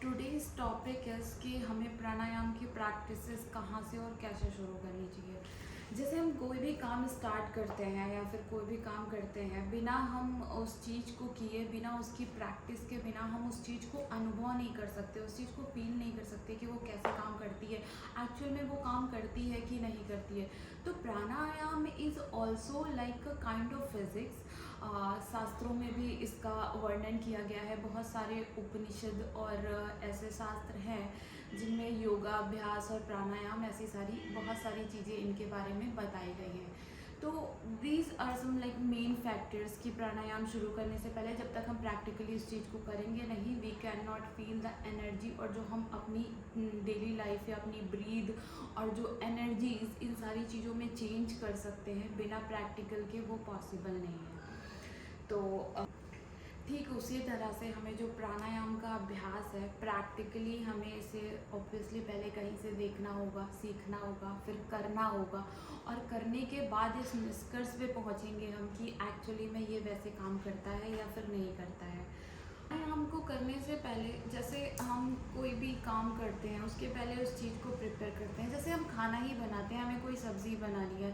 Today's topic is कि हमें प्राणायाम की प्रैक्टिसेस कहाँ से और कैसे शुरू करनी चाहिए। जैसे हम कोई भी काम स्टार्ट करते हैं या फिर कोई भी काम करते हैं, बिना हम उस चीज़ को किए, बिना उसकी प्रैक्टिस के बिना हम उस चीज़ को अनुभव नहीं कर सकते, उस चीज़ को फील नहीं कर सकते कि वो कैसे काम करती है, एक्चुअल में वो काम करती है कि नहीं करती है। तो pranayama is also like a kind of physics. शास्त्रों में भी इसका वर्णन किया गया है। बहुत सारे उपनिषद और ऐसे शास्त्र हैं जिनमें योगा अभ्यास और प्राणायाम ऐसी बहुत सारी चीज़ें इनके बारे में बताई गई हैं। तो these are some like main factors कि प्राणायाम शुरू करने से पहले जब तक हम प्रैक्टिकली इस चीज़ को करेंगे नहीं, we can not feel the energy, और जो हम अपनी डेली लाइफ या अपनी ब्रीद और जो एनर्जीज इन सारी चीज़ों में चेंज कर सकते हैं, बिना प्रैक्टिकल के वो पॉसिबल नहीं है। तो ठीक उसी तरह से हमें जो प्राणायाम का अभ्यास है, प्रैक्टिकली हमें इसे ऑब्वियसली पहले कहीं से देखना होगा, सीखना होगा, फिर करना होगा, और करने के बाद इस निष्कर्ष पे पहुंचेंगे हम कि एक्चुअली में ये वैसे काम करता है या फिर नहीं करता है। हमको करने से पहले, जैसे हम कोई भी काम करते हैं उसके पहले उस चीज़ को प्रिपेयर करते हैं। जैसे हम खाना ही बनाते हैं, हमें कोई सब्ज़ी बनानी है,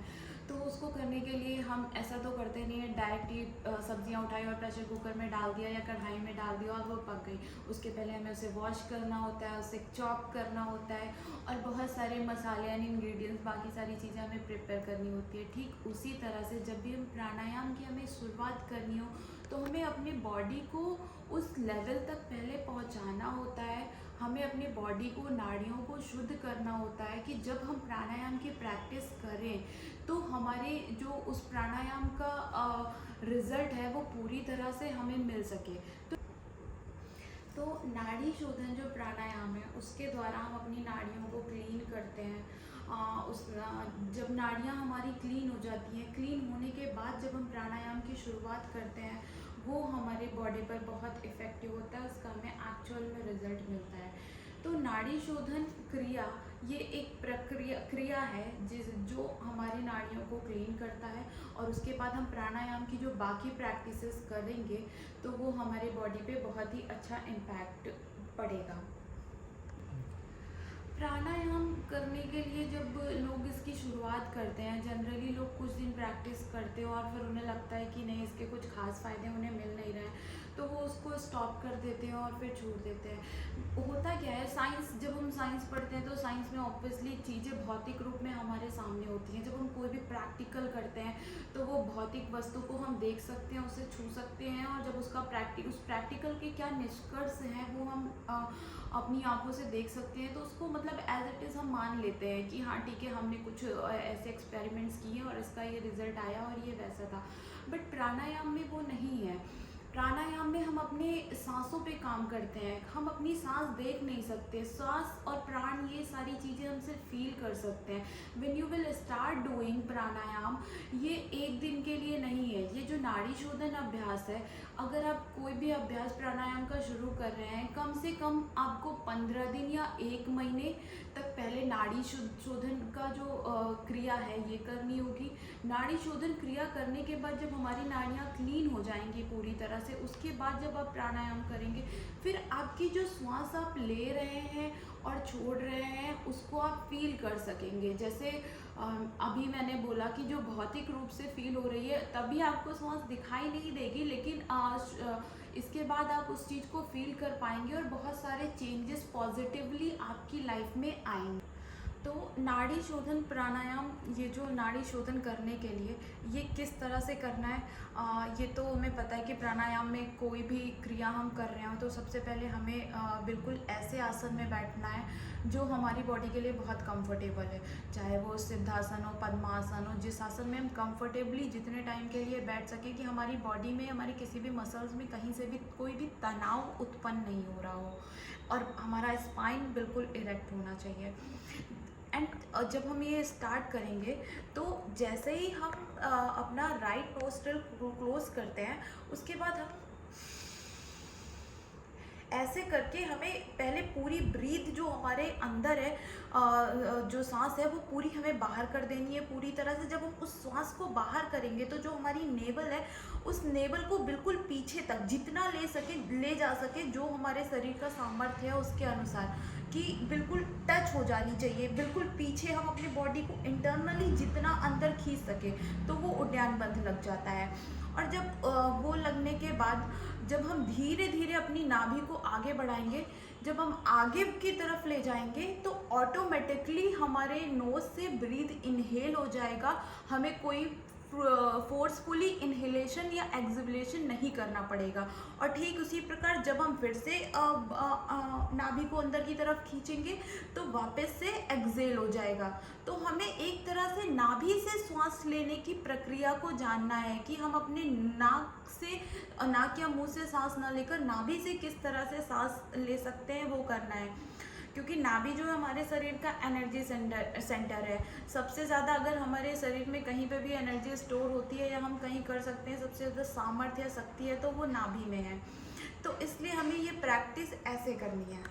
तो उसको करने के लिए हम ऐसा तो करते नहीं है डायरेक्ट ही सब्जियां उठाई और प्रेशर कुकर में डाल दिया या कढ़ाई में डाल दिया और वो पक गई। उसके पहले हमें उसे वॉश करना होता है, उसे चॉप करना होता है, और बहुत सारे मसाले एंड इंग्रेडिएंट्स, बाकी सारी चीज़ें हमें प्रिपेयर करनी होती है। ठीक उसी तरह से जब भी हम प्राणायाम की हमें शुरुआत करनी हो, तो हमें अपनी बॉडी को उस लेवल तक पहले पहुंचाना होता है। हमें अपनी बॉडी को, नाड़ियों को शुद्ध करना होता है कि जब हम प्राणायाम की प्रैक्टिस करें तो हमारे जो उस प्राणायाम का रिजल्ट है वो पूरी तरह से हमें मिल सके। तो नाड़ी शोधन जो प्राणायाम है उसके द्वारा हम अपनी नाड़ियों को क्लीन करते हैं। जब नाड़ियाँ हमारी क्लीन हो जाती हैं, क्लीन होने के बाद जब हम प्राणायाम की शुरुआत करते हैं, वो हमारे बॉडी पर बहुत इफ़ेक्टिव होता है, उसका हमें एक्चुअल में रिजल्ट मिलता है। तो नाड़ी शोधन क्रिया ये एक क्रिया है जो हमारी नाड़ियों को क्लीन करता है, और उसके बाद हम प्राणायाम की जो बाकी प्रैक्टिसेस करेंगे तो वो हमारे बॉडी पे बहुत ही अच्छा इम्पैक्ट पड़ेगा। प्राणायाम करने के लिए जब लोग इसकी शुरुआत करते हैं, जनरली लोग कुछ दिन प्रैक्टिस करते हैं और फिर उन्हें लगता है कि नहीं, इसके कुछ खास फ़ायदे उन्हें मिल नहीं रहे हैं, तो वो उसको स्टॉप कर देते हैं और फिर छोड़ देते हैं। होता क्या है, साइंस, जब हम साइंस पढ़ते हैं तो साइंस में ऑब्वियसली चीज़ें भौतिक रूप में हमारे सामने होती हैं। जब हम कोई भी प्रैक्टिकल करते हैं तो वो भौतिक वस्तु को हम देख सकते हैं, उसे छू सकते हैं, और जब उस प्रैक्टिकल के क्या निष्कर्ष हैं वो हम अपनी आंखों से देख सकते हैं। तो उसको मतलब एज इट इज़ हम मान लेते हैं कि हाँ ठीक है, हमने कुछ ऐसे एक्सपेरिमेंट्स किए और इसका ये रिजल्ट आया और ये वैसा था। बट प्राणायाम में वो नहीं है। प्राणायाम में हम अपने सांसों पे काम करते हैं, हम अपनी सांस देख नहीं सकते, सांस और प्राण ये सारी चीज़ें हम सिर्फ फील कर सकते हैं। When you will start doing pranayama, ये एक दिन के लिए नहीं है। ये जो नाड़ी शोधन अभ्यास है, अगर आप कोई भी अभ्यास प्राणायाम का शुरू कर रहे हैं, कम से कम आपको 15 दिन या 1 महीने तक पहले नाड़ी शोधन का जो क्रिया है ये करनी होगी। नाड़ी शोधन क्रिया करने के बाद जब हमारी नाड़ियाँ क्लीन हो जाएंगी पूरी तरह से, उसके बाद जब आप प्राणायाम करेंगे, फिर आपकी जो श्वास आप ले रहे हैं और छोड़ रहे हैं उसको आप फील कर सकेंगे। जैसे अभी मैंने बोला कि जो भौतिक रूप से फील हो रही है, तभी आपको श्वास दिखाई नहीं देगी, लेकिन इसके बाद आप उस चीज़ को फील कर पाएंगे और बहुत सारे चेंजेस पॉजिटिवली आपकी लाइफ में आएंगे। तो नाड़ी शोधन प्राणायाम, ये जो नाड़ी शोधन करने के लिए ये किस तरह से करना है, ये तो हमें पता है कि प्राणायाम में कोई भी क्रिया हम कर रहे हो तो सबसे पहले हमें बिल्कुल ऐसे आसन में बैठना है जो हमारी बॉडी के लिए बहुत कंफर्टेबल है। चाहे वो सिद्धासन हो, पद्मासन हो, जिस आसन में हम कंफर्टेबली जितने टाइम के लिए बैठ सकें कि हमारी बॉडी में, हमारी किसी भी मसल्स में कहीं से भी कोई भी तनाव उत्पन्न नहीं हो रहा हो, और हमारा स्पाइन बिल्कुल इरेक्ट होना चाहिए। एंड जब हम ये स्टार्ट करेंगे तो जैसे ही हम अपना राइट नोस्ट्रल क्लोज करते हैं, उसके बाद हम ऐसे करके हमें पहले पूरी ब्रीथ जो हमारे अंदर है, जो सांस है वो पूरी हमें बाहर कर देनी है पूरी तरह से। जब हम उस सांस को बाहर करेंगे तो जो हमारी नेवल है, उस नेवल को बिल्कुल पीछे तक जितना ले जा सके, जो हमारे शरीर का सामर्थ्य है उसके अनुसार, कि बिल्कुल टच हो जानी चाहिए, बिल्कुल पीछे हम अपनी बॉडी को इंटरनली जितना अंदर खींच सके, तो वो उद्यान बंध लग जाता है। और जब वो लगने के बाद जब हम धीरे धीरे अपनी नाभि को आगे बढ़ाएंगे, जब हम आगे की तरफ ले जाएंगे तो ऑटोमेटिकली हमारे नोज से ब्रीथ इनहेल हो जाएगा। हमें कोई फोर्सफुली इनहेलेशन या एक्सहेलेशन नहीं करना पड़ेगा। और ठीक उसी प्रकार जब हम फिर से नाभि को अंदर की तरफ खींचेंगे तो वापस से एक्सहेल हो जाएगा। तो हमें एक तरह से नाभि से श्वास लेने की प्रक्रिया को जानना है कि हम अपने नाक या मुंह से सांस न लेकर नाभि से किस तरह से सांस ले सकते हैं, वो करना है। क्योंकि नाभि जो है हमारे शरीर का एनर्जी सेंटर है। सबसे ज़्यादा अगर हमारे शरीर में कहीं पे भी एनर्जी स्टोर होती है या हम कहीं कर सकते हैं, सबसे ज़्यादा सामर्थ्य या शक्ति है तो वो नाभि में है। तो इसलिए हमें ये प्रैक्टिस ऐसे करनी है।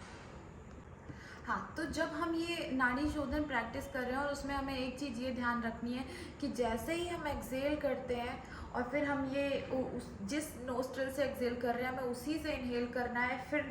हाँ, तो जब हम ये नाड़ी शोधन प्रैक्टिस कर रहे हैं, और उसमें हमें एक चीज़ ये ध्यान रखनी है कि जैसे ही हम एक्सहेल करते हैं और फिर हम ये जिस नोस्ट्रल से एक्सहेल कर रहे हैं हमें उसी से इनहेल करना है, फिर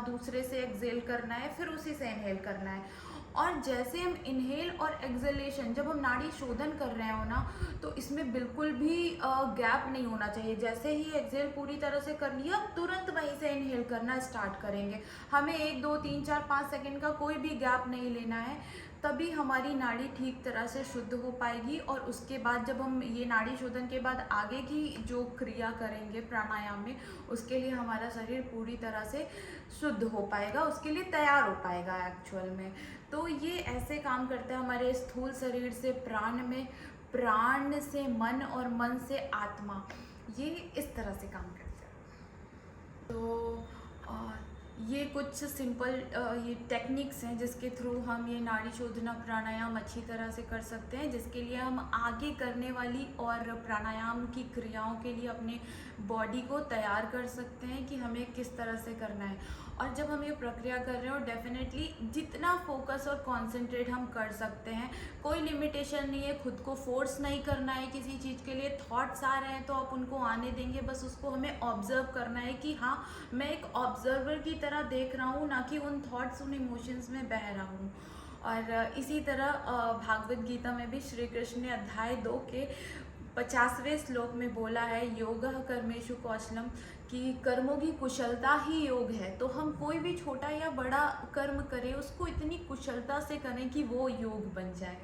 दूसरे से एक्सहेल करना है, फिर उसी से इनहेल करना है। और जैसे हम इनहेल और एक्सहेलेशन, जब हम नाड़ी शोधन कर रहे हो ना, तो इसमें बिल्कुल भी गैप नहीं होना चाहिए। जैसे ही एक्सहेल पूरी तरह से कर लिया, तुरंत वहीं से इनहेल करना स्टार्ट करेंगे। हमें 1 2 3 4 5 सेकंड का कोई भी गैप नहीं लेना है, तभी हमारी नाड़ी ठीक तरह से शुद्ध हो पाएगी। और उसके बाद जब हम ये नाड़ी शोधन के बाद आगे की जो क्रिया करेंगे प्राणायाम में, उसके लिए हमारा शरीर पूरी तरह से शुद्ध हो पाएगा, उसके लिए तैयार हो पाएगा एक्चुअल में। तो ये ऐसे काम करता है हमारे स्थूल शरीर से प्राण में, प्राण से मन और मन से आत्मा, ये इस तरह से काम करता है। तो ये कुछ सिंपल ये टेक्निक्स हैं जिसके थ्रू हम ये नाड़ी शोधना प्राणायाम अच्छी तरह से कर सकते हैं, जिसके लिए हम आगे करने वाली और प्राणायाम की क्रियाओं के लिए अपने बॉडी को तैयार कर सकते हैं कि हमें किस तरह से करना है। और जब हम ये प्रक्रिया कर रहे हो, डेफिनेटली जितना फोकस और कंसंट्रेट हम कर सकते हैं, कोई लिमिटेशन नहीं है, खुद को फोर्स नहीं करना है किसी चीज़ के लिए। थॉट्स आ रहे हैं तो आप उनको आने देंगे, बस उसको हमें ऑब्जर्व करना है कि हाँ, मैं एक ऑब्जर्वर की तरह देख रहा हूँ, ना कि उन थॉट्स उन इमोशंस में बह रहा हूँ। और इसी तरह भागवत गीता में भी श्री कृष्ण ने अध्याय 2 के 50वें श्लोक में बोला है, योगः कर्मेषु कौशलम, कि कर्मों की कुशलता ही योग है। तो हम कोई भी छोटा या बड़ा कर्म करें, उसको इतनी कुशलता से करें कि वो योग बन जाए।